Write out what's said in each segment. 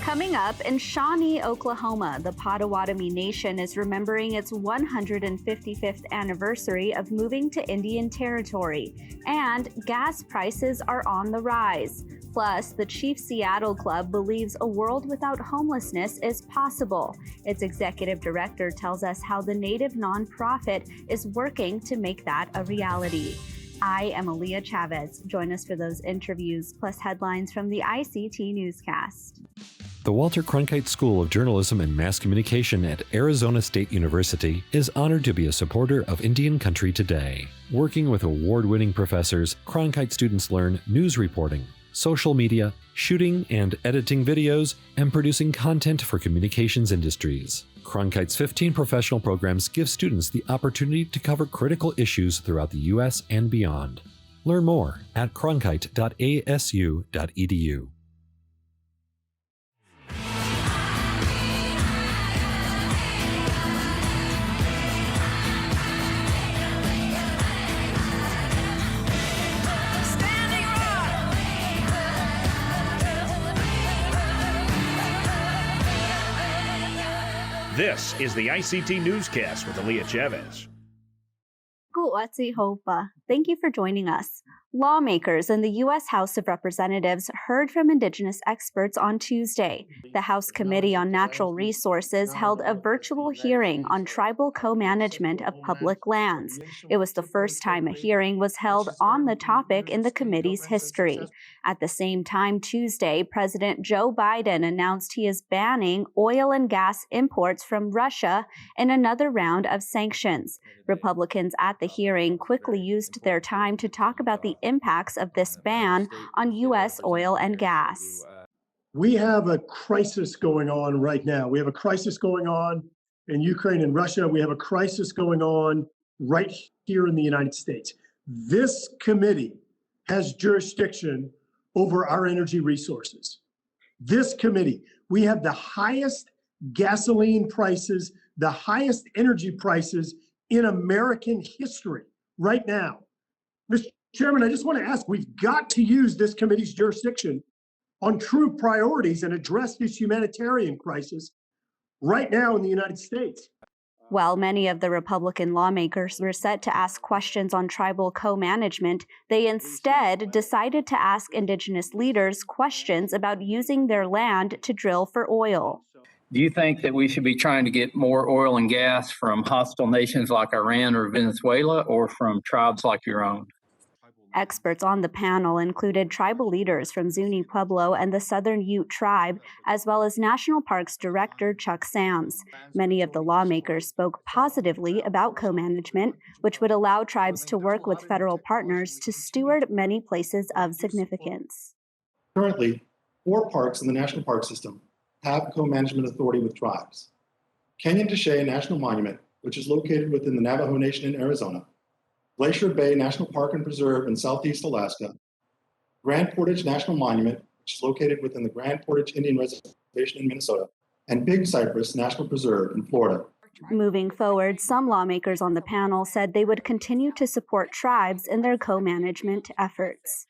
Coming up, in Shawnee, Oklahoma, the Potawatomi Nation is remembering its 155th anniversary of moving to Indian Territory, and gas prices are on the rise. Plus, the Chief Seattle Club believes a world without homelessness is possible. Its executive director tells us how the Native nonprofit is working to make that a reality. I am Aaliyah Chavez. Join us for those interviews, plus headlines from the ICT Newscast. The Walter Cronkite School of Journalism and Mass Communication at Arizona State University is honored to be a supporter of Indian Country Today. Working with award-winning professors, Cronkite students learn news reporting, social media, shooting and editing videos, and producing content for communications industries. Cronkite's 15 professional programs give students the opportunity to cover critical issues throughout the U.S. and beyond. Learn more at cronkite.asu.edu. This is the ICT Newscast with Aaliyah Chavez. Gu'atsi Hopa. Thank you for joining us. Lawmakers in the U.S. House of Representatives heard from Indigenous experts on Tuesday. The House Committee on Natural Resources held a virtual hearing on tribal co-management of public lands. It was the first time a hearing was held on the topic in the committee's history. At the same time Tuesday, President Joe Biden announced he is banning oil and gas imports from Russia in another round of sanctions. Republicans at the hearing quickly used their time to talk about the impacts of this ban on U.S. oil and gas. We have a crisis going on right now. We have a crisis going on in Ukraine and Russia. We have a crisis going on right here in the United States. This committee has jurisdiction over our energy resources. This committee, we have the highest gasoline prices, the highest energy prices in American history right now. Mr. Chairman, I just want to ask, we've got to use this committee's jurisdiction on true priorities and address this humanitarian crisis right now in the United States. While many of the Republican lawmakers were set to ask questions on tribal co-management, they instead decided to ask Indigenous leaders questions about using their land to drill for oil. Do you think that we should be trying to get more oil and gas from hostile nations like Iran or Venezuela, or from tribes like your own? Experts on the panel included tribal leaders from Zuni Pueblo and the Southern Ute tribe, as well as National Parks Director Chuck Sams. Many of the lawmakers spoke positively about co-management, which would allow tribes to work with federal partners to steward many places of significance. Currently, 4 parks in the National Park System have co-management authority with tribes. Canyon-de-Chelly National Monument, which is located within the Navajo Nation in Arizona, Glacier Bay National Park and Preserve in southeast Alaska, Grand Portage National Monument, which is located within the Grand Portage Indian Reservation in Minnesota, and Big Cypress National Preserve in Florida. Moving forward, some lawmakers on the panel said they would continue to support tribes in their co-management efforts.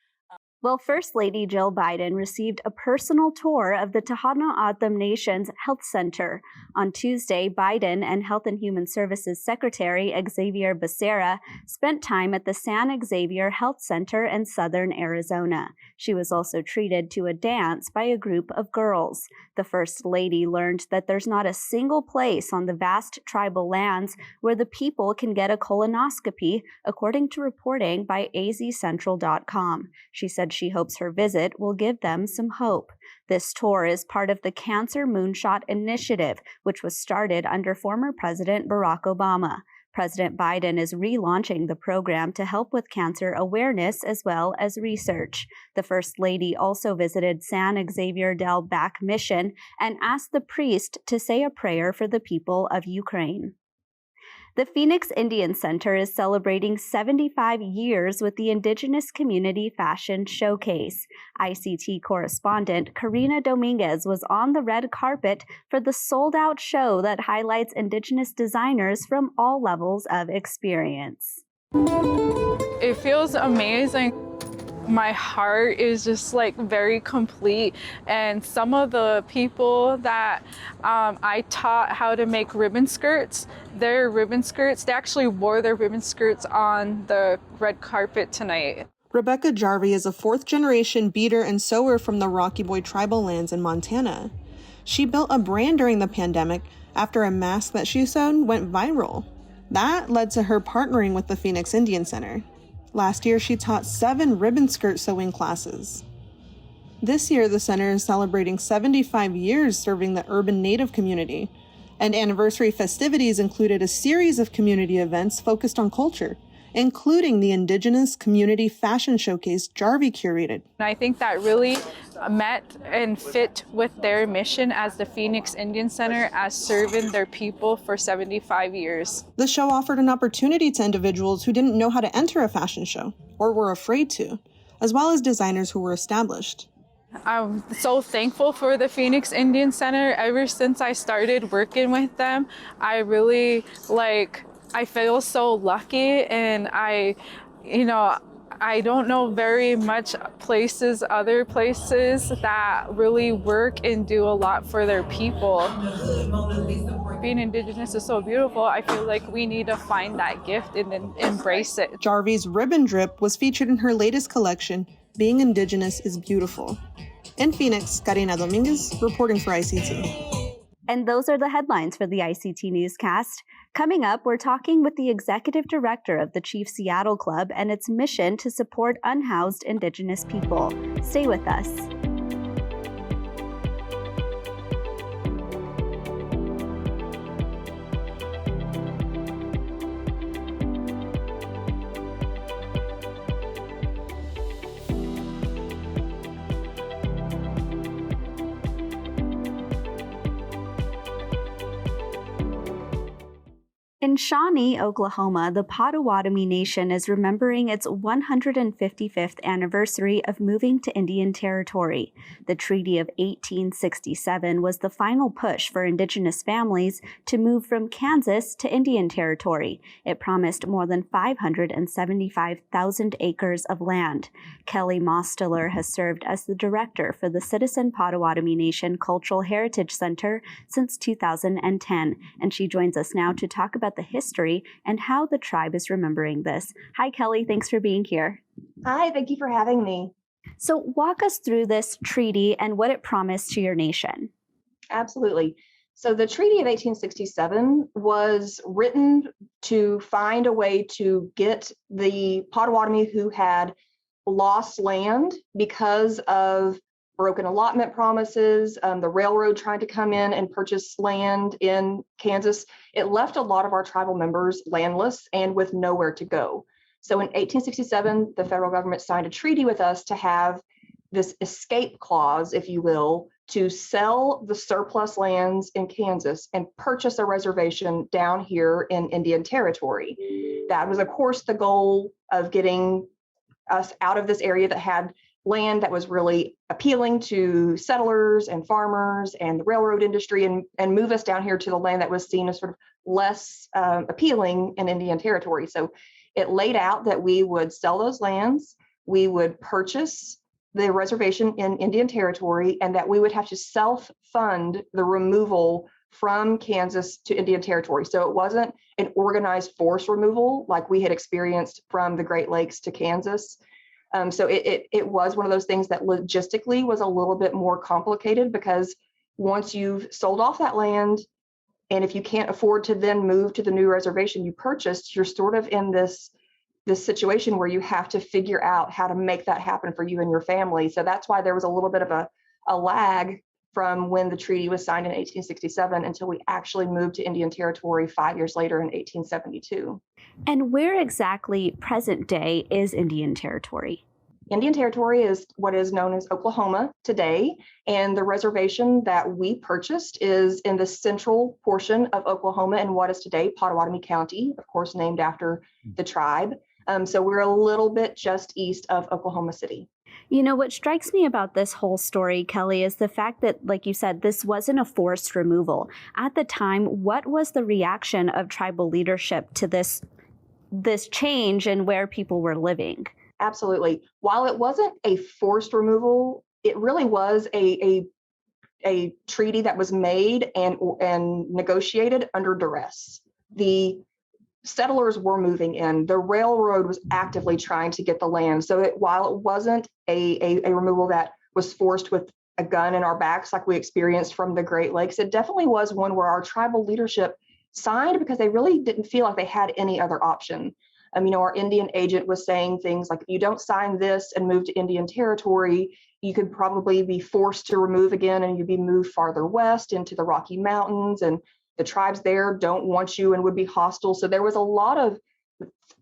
Well, First Lady Jill Biden received a personal tour of the Potawatomi Nation's Health Center. On Tuesday, Biden and Health and Human Services Secretary Xavier Becerra spent time at the San Xavier Health Center in southern Arizona. She was also treated to a dance by a group of girls. The First Lady learned that there's not a single place on the vast tribal lands where the people can get a colonoscopy, according to reporting by azcentral.com. She said she hopes her visit will give them some hope. This tour is part of the Cancer Moonshot Initiative, which was started under former President Barack Obama. President Biden is relaunching the program to help with cancer awareness as well as research. The First Lady also visited San Xavier del Bac Mission and asked the priest to say a prayer for the people of Ukraine. The Phoenix Indian Center is celebrating 75 years with the Indigenous Community Fashion Showcase. ICT correspondent Karina Dominguez was on the red carpet for the sold-out show that highlights Indigenous designers from all levels of experience. It feels amazing. my heart is just like very complete. And some of the people that I taught how to make ribbon skirts, they actually wore their ribbon skirts on the red carpet tonight. Rebecca Jarvie is a fourth-generation beater and sewer from the Rocky Boy tribal lands in Montana. She built a brand during the pandemic after a mask that she sewed went viral. That led to her partnering with the Phoenix Indian Center. Last year, she taught 7 ribbon skirt sewing classes. This year, the center is celebrating 75 years serving the urban Native community, and anniversary festivities included a series of community events focused on culture, including the Indigenous Community Fashion Showcase Jarvie curated. I think that really met and fit with their mission as the Phoenix Indian Center as serving their people for 75 years. The show offered an opportunity to individuals who didn't know how to enter a fashion show or were afraid to, as well as designers who were established. I'm so thankful for the Phoenix Indian Center. Ever since I started working with them, I really I feel so lucky, and I don't know very much other places that really work and do a lot for their people. Being Indigenous is so beautiful. I feel like we need to find that gift and then embrace it. Jarvie's ribbon drip was featured in her latest collection, Being Indigenous is Beautiful. In Phoenix, Karina Dominguez, reporting for ICT. And those are the headlines for the ICT Newscast. Coming up, we're talking with the executive director of the Chief Seattle Club and its mission to support unhoused Indigenous people. Stay with us. In Shawnee, Oklahoma, the Potawatomi Nation is remembering its 155th anniversary of moving to Indian Territory. The Treaty of 1867 was the final push for Indigenous families to move from Kansas to Indian Territory. It promised more than 575,000 acres of land. Kelly Mostler has served as the director for the Citizen Potawatomi Nation Cultural Heritage Center since 2010, and she joins us now to talk about the history and how the tribe is remembering this. Hi, Kelly. Thanks for being here. Hi, thank you for having me. So walk us through this treaty and what it promised to your nation. Absolutely. So the Treaty of 1867 was written to find a way to get the Potawatomi who had lost land because of broken allotment promises, the railroad trying to come in and purchase land in Kansas. It left a lot of our tribal members landless and with nowhere to go. So in 1867, the federal government signed a treaty with us to have this escape clause, if you will, to sell the surplus lands in Kansas and purchase a reservation down here in Indian Territory. That was, of course, the goal of getting us out of this area that had land that was really appealing to settlers and farmers and the railroad industry, and move us down here to the land that was seen as sort of less appealing in Indian Territory. So it laid out that we would sell those lands, we would purchase the reservation in Indian Territory, and that we would have to self-fund the removal from Kansas to Indian Territory. So it wasn't an organized force removal like we had experienced from the Great Lakes to Kansas. So it was one of those things that logistically was a little bit more complicated, because once you've sold off that land, and if you can't afford to then move to the new reservation you purchased, you're sort of in this situation where you have to figure out how to make that happen for you and your family. So that's why there was a little bit of a lag from when the treaty was signed in 1867 until we actually moved to Indian Territory 5 years later in 1872. And where exactly present day is Indian Territory? Indian Territory is what is known as Oklahoma today, and the reservation that we purchased is in the central portion of Oklahoma in what is today Potawatomi County, of course, named after the tribe. So we're a little bit just east of Oklahoma City. You know, what strikes me about this whole story, Kelly, is the fact that, like you said, this wasn't a forced removal. At the time, what was the reaction of tribal leadership to this change in where people were living? Absolutely. While it wasn't a forced removal, it really was a treaty that was made and negotiated under duress. The settlers were moving in. The railroad was actively trying to get the land. So while it wasn't a removal that was forced with a gun in our backs like we experienced from the Great Lakes, it definitely was one where our tribal leadership signed because they really didn't feel like they had any other option. Our Indian agent was saying things like, if you don't sign this and move to Indian territory, you could probably be forced to remove again and you'd be moved farther west into the Rocky Mountains, and the tribes there don't want you and would be hostile. So there was a lot of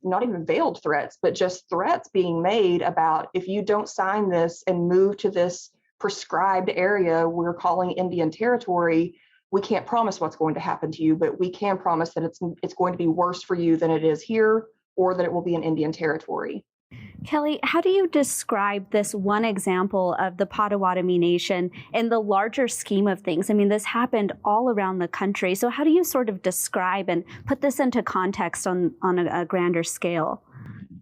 not even veiled threats, but just threats being made about, if you don't sign this and move to this prescribed area we're calling Indian territory, we can't promise what's going to happen to you, but we can promise that it's going to be worse for you than it is here, or that it will be in Indian territory. Kelly, how do you describe this one example of the Potawatomi Nation in the larger scheme of things? I mean, this happened all around the country. So how do you sort of describe and put this into context on a grander scale?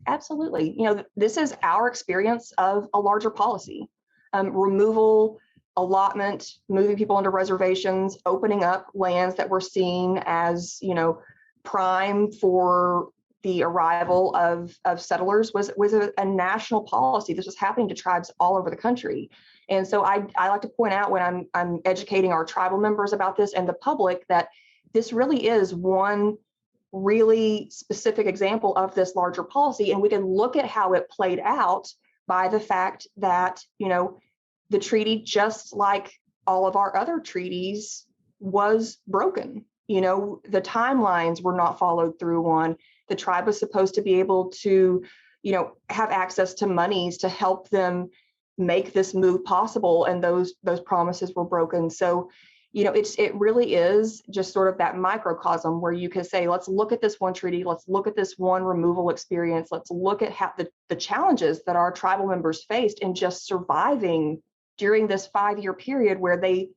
Absolutely. This is our experience of a larger policy. Removal, allotment, moving people into reservations, opening up lands that were seen as, prime for the arrival of settlers was a national policy. This was happening to tribes all over the country. And so I like to point out when I'm educating our tribal members about this and the public that this really is one really specific example of this larger policy. And we can look at how it played out by the fact that, the treaty, just like all of our other treaties, was broken. The timelines were not followed through on. The tribe was supposed to be able to, have access to monies to help them make this move possible, and those promises were broken. So, it really is just sort of that microcosm where you can say, let's look at this one treaty, let's look at this one removal experience, let's look at how the challenges that our tribal members faced in just surviving during this 5-year period where they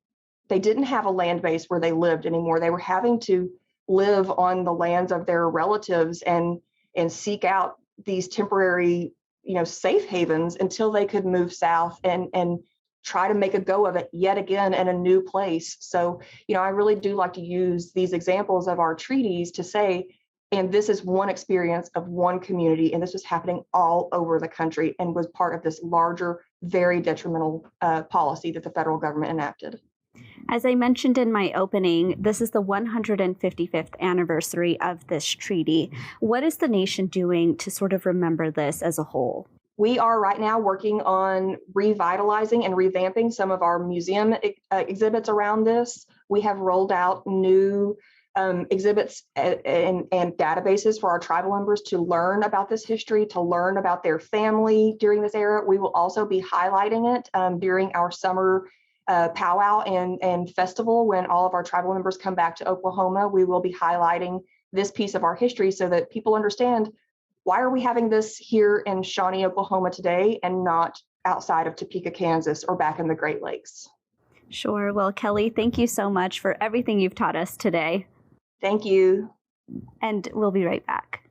didn't have a land base where they lived anymore. They were having to live on the lands of their relatives and seek out these temporary, safe havens until they could move south and try to make a go of it yet again in a new place. So, I really do like to use these examples of our treaties to say, and this is one experience of one community, and this was happening all over the country and was part of this larger, very detrimental policy that the federal government enacted. As I mentioned in my opening, this is the 155th anniversary of this treaty. What is the nation doing to sort of remember this as a whole? We are right now working on revitalizing and revamping some of our museum exhibits around this. We have rolled out new exhibits and databases for our tribal members to learn about this history, to learn about their family during this era. We will also be highlighting it during our summer powwow and festival. When all of our tribal members come back to Oklahoma, we will be highlighting this piece of our history so that people understand, why are we having this here in Shawnee, Oklahoma today and not outside of Topeka, Kansas, or back in the Great Lakes? Sure. Well, Kelly, thank you so much for everything you've taught us today. Thank you. And we'll be right back.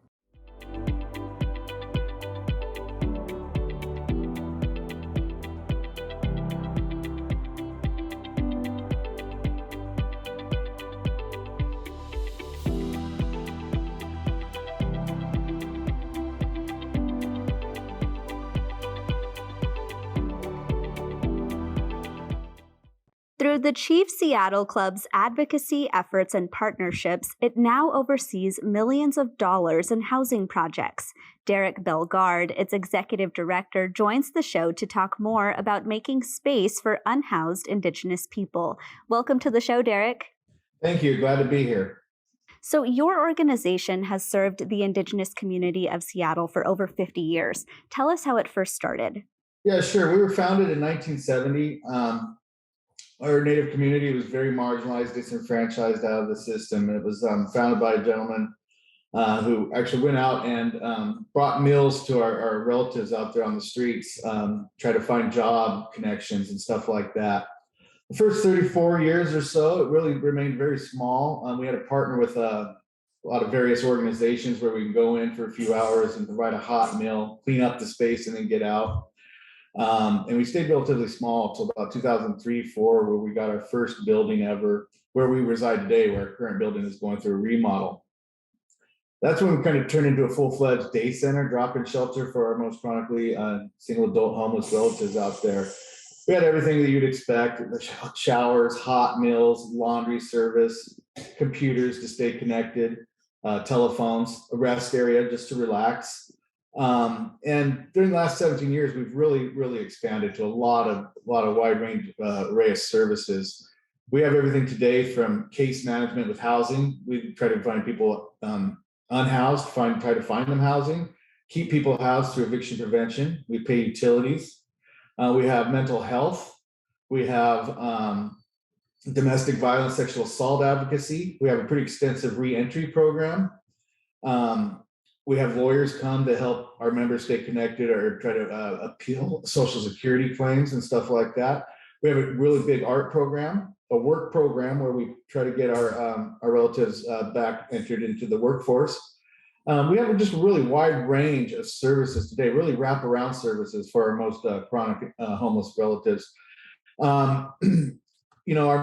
Through the Chief Seattle Club's advocacy efforts and partnerships, it now oversees millions of dollars in housing projects. Derek Bellegarde, its executive director, joins the show to talk more about making space for unhoused Indigenous people. Welcome to the show, Derek. Thank you. Glad to be here. So your organization has served the Indigenous community of Seattle for over 50 years. Tell us how it first started. Yeah, sure. We were founded in 1970. Our Native community was very marginalized, disenfranchised out of the system. It was founded by a gentleman who actually went out and brought meals to our relatives out there on the streets, try to find job connections and stuff like that. The first 34 years or so, it really remained very small. We had a partner with lot of various organizations where we can go in for a few hours and provide a hot meal, clean up the space, and then get out. And we stayed relatively small until about 2003-4, where we got our first building ever, where we reside today, where our current building is going through a remodel. That's when we kind of turned into a full-fledged day center, drop-in shelter for our most chronically single adult homeless relatives out there. We had everything that you'd expect: the showers, hot meals, laundry service, computers to stay connected, telephones, a rest area just to relax. And during the last 17 years, we've really expanded to a lot of wide range array of services. We have everything today from case management with housing. We try to find people unhoused, try to find them housing, keep people housed through eviction prevention. We pay utilities. We have mental health. We have domestic violence, sexual assault advocacy. We have a pretty extensive reentry program. We have lawyers come to help our members stay connected or try to appeal Social Security claims and stuff like that. We have a really big art program, a work program where we try to get our relatives back entered into the workforce. We have just a really wide range of services today, really wraparound services for our most chronic homeless relatives. Our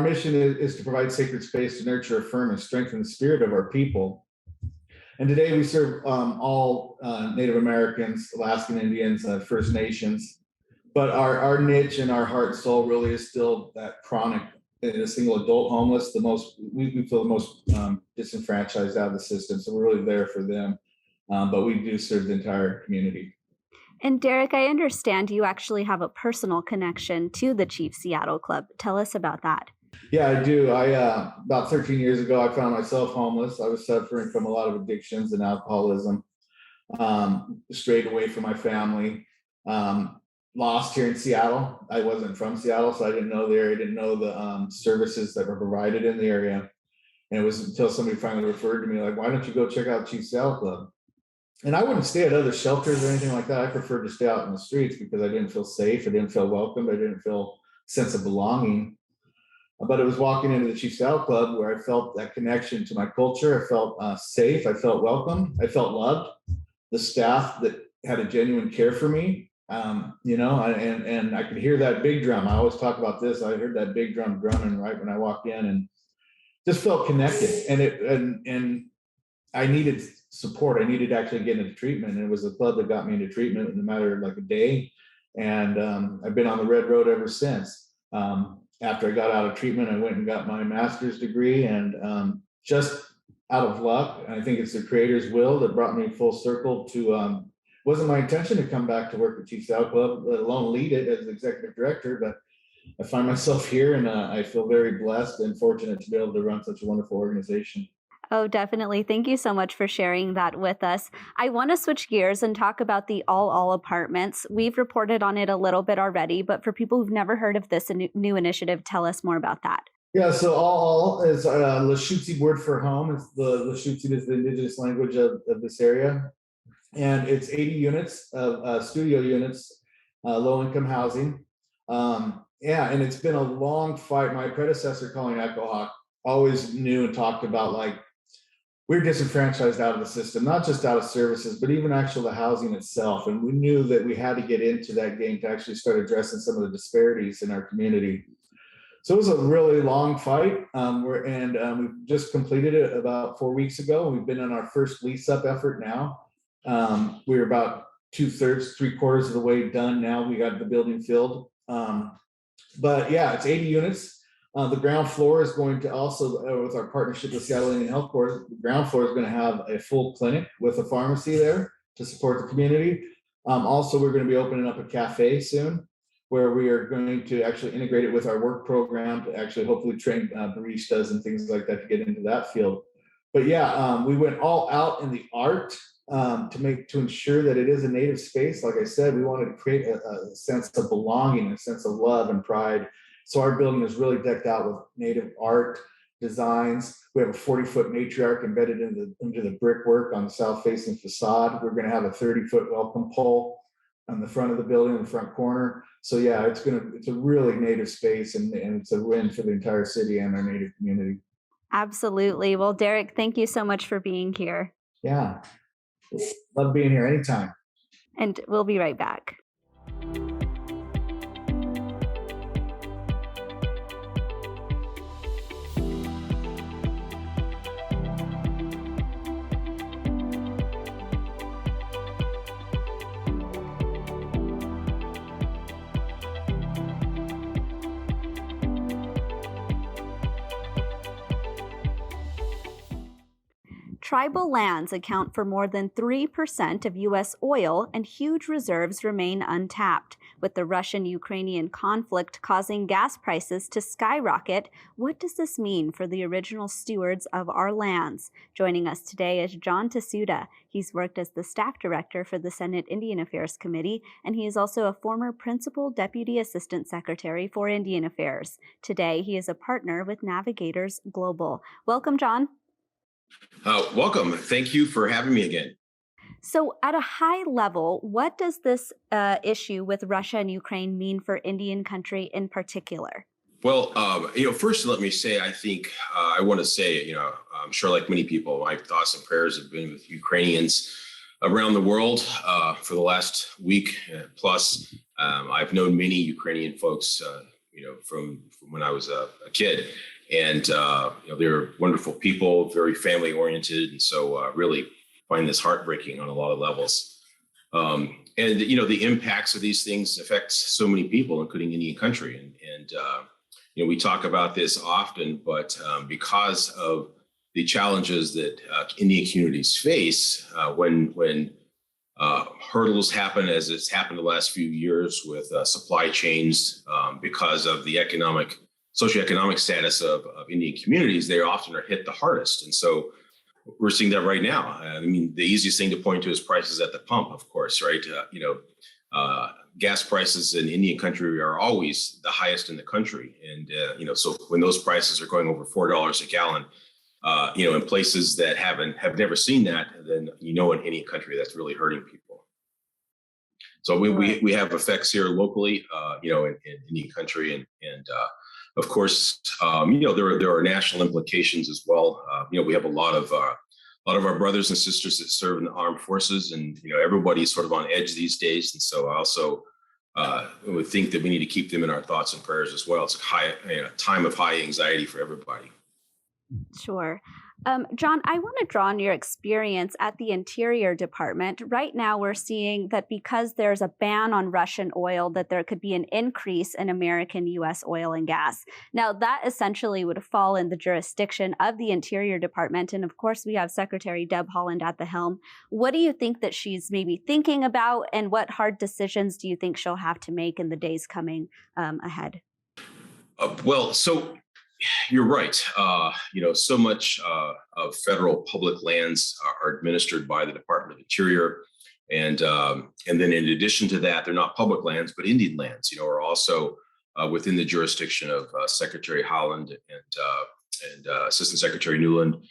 mission is to provide sacred space to nurture, affirm, and strengthen the spirit of our people. And today we serve all Native Americans, Alaskan Indians, First Nations. But our niche and our heart and soul really is still that chronic, single adult homeless. We feel the most disenfranchised out of the system, so we're really there for them. But we do serve the entire community. And Derek, I understand you actually have a personal connection to the Chief Seattle Club. Tell us about that. Yeah, I do. About 13 years ago, I found myself homeless. I was suffering from a lot of addictions and alcoholism, strayed away from my family, lost here in Seattle. I wasn't from Seattle, so I didn't know the area, didn't know the services that were provided in the area. And it was until somebody finally referred to me, like, why don't you go check out Chief Seattle Club? And I wouldn't stay at other shelters or anything like that. I preferred to stay out in the streets because I didn't feel safe. I didn't feel welcomed. I didn't feel a sense of belonging. But it was walking into the Chief Seattle Club where I felt that connection to my culture. I felt safe. I felt welcome. I felt loved. The staff that had a genuine care for me, and I could hear that big drum. I always talk about this. I heard that big drum drumming right when I walked in, and just felt connected. And I needed support. I needed to actually get into treatment. And it was the club that got me into treatment in a matter of like a day. And I've been on the red road ever since. After I got out of treatment, I went and got my master's degree, and just out of luck, and I think it's the Creator's will that brought me full circle to, wasn't my intention to come back to work at Chief Seattle Club, let alone lead it as executive director, but I find myself here, and I feel very blessed and fortunate to be able to run such a wonderful organization. Oh, definitely. Thank you so much for sharing that with us. I want to switch gears and talk about the All apartments. We've reported on it a little bit already, but for people who've never heard of this new initiative, tell us more about that. Yeah, so All is a Lushootseed word for home. It's the Lushootseed is the indigenous language of this area. And it's 80 units of studio units, low-income housing. And it's been a long fight. My predecessor, Colleen Echohawk, always knew and talked about, like, we're disenfranchised out of the system, not just out of services, but even actually the housing itself. And we knew that we had to get into that game to actually start addressing some of the disparities in our community. So it was a really long fight. We just completed it about 4 weeks ago. We've been on our first lease up effort now. We're about 2/3, 3/4 of the way done now. We got the building filled. But yeah, it's 80 units. The ground floor is going to also, with our partnership with Seattle Indian Health Corps, the ground floor is going to have a full clinic with a pharmacy there to support the community. Also, we're going to be opening up a cafe soon, where we are going to actually integrate it with our work program to actually hopefully train baristas and things like that to get into that field. But yeah, we went all out in the art to ensure that it is a Native space. Like I said, we wanted to create a sense of belonging, a sense of love and pride. So our building is really decked out with Native art designs. We have a 40-foot matriarch embedded into the brickwork on the south-facing facade. We're going to have a 30-foot welcome pole on the front of the building, in the front corner. So yeah, it's a really Native space, and it's a win for the entire city and our Native community. Absolutely. Well, Derek, thank you so much for being here. Yeah, love being here anytime. And we'll be right back. Tribal lands account for more than 3% of U.S. oil, and huge reserves remain untapped. With the Russian-Ukrainian conflict causing gas prices to skyrocket, what does this mean for the original stewards of our lands? Joining us today is John Tsuda. He's worked as the staff director for the Senate Indian Affairs Committee, and he is also a former principal deputy assistant secretary for Indian Affairs. Today, he is a partner with Navigators Global. Welcome, John. Welcome. Thank you for having me again. So at a high level, what does this issue with Russia and Ukraine mean for Indian country in particular? Well, first let me say, I think I want to say, I'm sure like many people, my thoughts and prayers have been with Ukrainians around the world for the last week plus. I've known many Ukrainian folks, from when I was a kid. And, they're wonderful people, very family oriented. And so really find this heartbreaking on a lot of levels. The impacts of these things affect so many people, including Indian country. And we talk about this often, but because of the challenges that Indian communities face when hurdles happen, as it's happened the last few years with supply chains, because of the socioeconomic status of Indian communities, they often are hit the hardest. And so we're seeing that right now. The easiest thing to point to is prices at the pump, of course, right? Gas prices in Indian country are always the highest in the country. And, so when those prices are going over $4 a gallon, in places that have never seen that, then, in Indian country, that's really hurting people. So we have effects here locally, in Indian country. And of course, there are national implications as well. We have a lot of our brothers and sisters that serve in the armed forces, and everybody's sort of on edge these days. And so I also would think that we need to keep them in our thoughts and prayers as well. It's a time of high anxiety for everybody. Sure. John, I want to draw on your experience at the Interior Department. Right now, we're seeing that because there's a ban on Russian oil, that there could be an increase in American U.S. oil and gas. Now, that essentially would fall in the jurisdiction of the Interior Department. And of course, we have Secretary Deb Haaland at the helm. What do you think that she's maybe thinking about, and what hard decisions do you think she'll have to make in the days coming ahead? So you're right. So much of federal public lands are administered by the Department of Interior. And then in addition to that, they're not public lands, but Indian lands, are also within the jurisdiction of Secretary Haaland and Assistant Secretary Newland.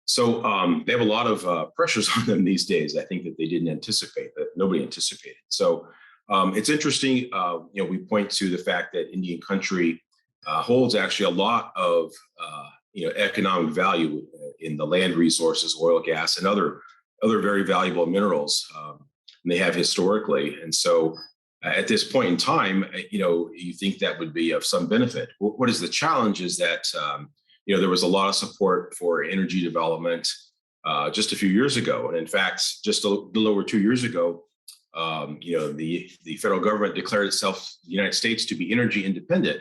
So they have a lot of pressures on them these days, I think, that they didn't anticipate, that nobody anticipated. So it's interesting, we point to the fact that Indian country holds actually a lot of economic value in the land resources, oil, gas, and other very valuable minerals. And they have historically. And so at this point in time, you think that would be of some benefit. What is the challenge is that there was a lot of support for energy development just a few years ago, and in fact, just a little over 2 years ago, the federal government declared itself, the United States, to be energy independent.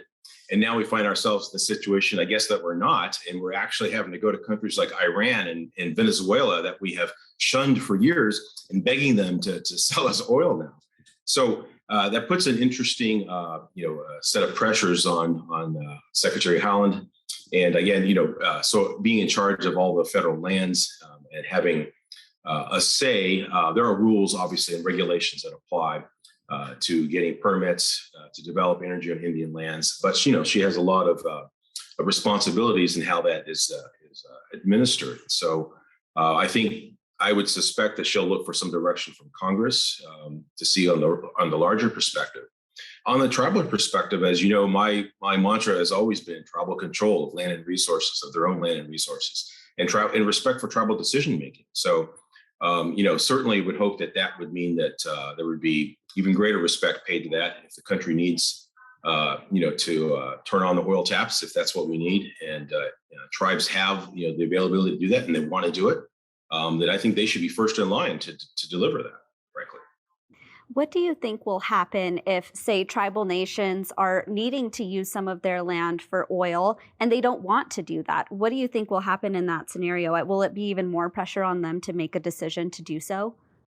And now we find ourselves in the situation, I guess, that we're not, and we're actually having to go to countries like Iran and Venezuela that we have shunned for years and begging them to sell us oil now. So that puts an interesting, set of pressures on Secretary Haaland. And again, so being in charge of all the federal lands and having a say, there are rules, obviously, and regulations that apply to getting permits to develop energy on Indian lands. But, she has a lot of responsibilities in how that is administered. So I think I would suspect that she'll look for some direction from Congress to see on the larger perspective. On the tribal perspective, as you know, my mantra has always been tribal control of land and resources, of their own land and resources, and respect for tribal decision making. So, certainly would hope that would mean that there would be even greater respect paid to that. If the country needs, to turn on the oil taps, if that's what we need, and tribes have, the availability to do that, and they want to do it, that I think they should be first in line to deliver that, frankly. What do you think will happen if, say, tribal nations are needing to use some of their land for oil and they don't want to do that? What do you think will happen in that scenario? Will it be even more pressure on them to make a decision to do so?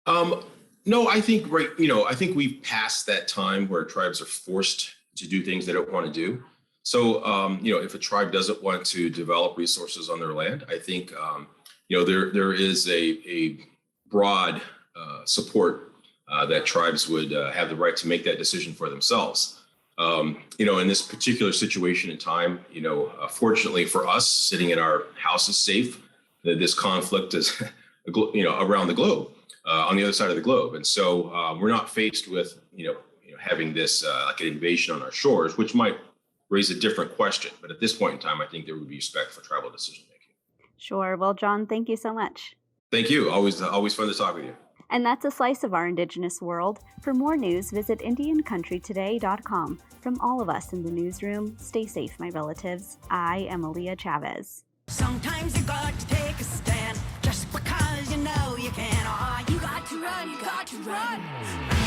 No, I think I think we've passed that time where tribes are forced to do things they don't want to do. So, if a tribe doesn't want to develop resources on their land, I think, there is a broad support that tribes would have the right to make that decision for themselves. In this particular situation in time, fortunately for us, sitting in our houses safe, this conflict is, around the globe, on the other side of the globe, and so we're not faced with, having this like an invasion on our shores, which might raise a different question. But at this point in time, I think there would be respect for tribal decision making. Sure. Well, John, thank you so much. Thank you. Always fun to talk with you. And that's a slice of our Indigenous world. For more news, visit IndianCountryToday.com. From all of us in the newsroom, stay safe, my relatives. I am Aaliyah Chavez. Sometimes you got to take a stand just because you know you can. Oh, you got to run, you got to run.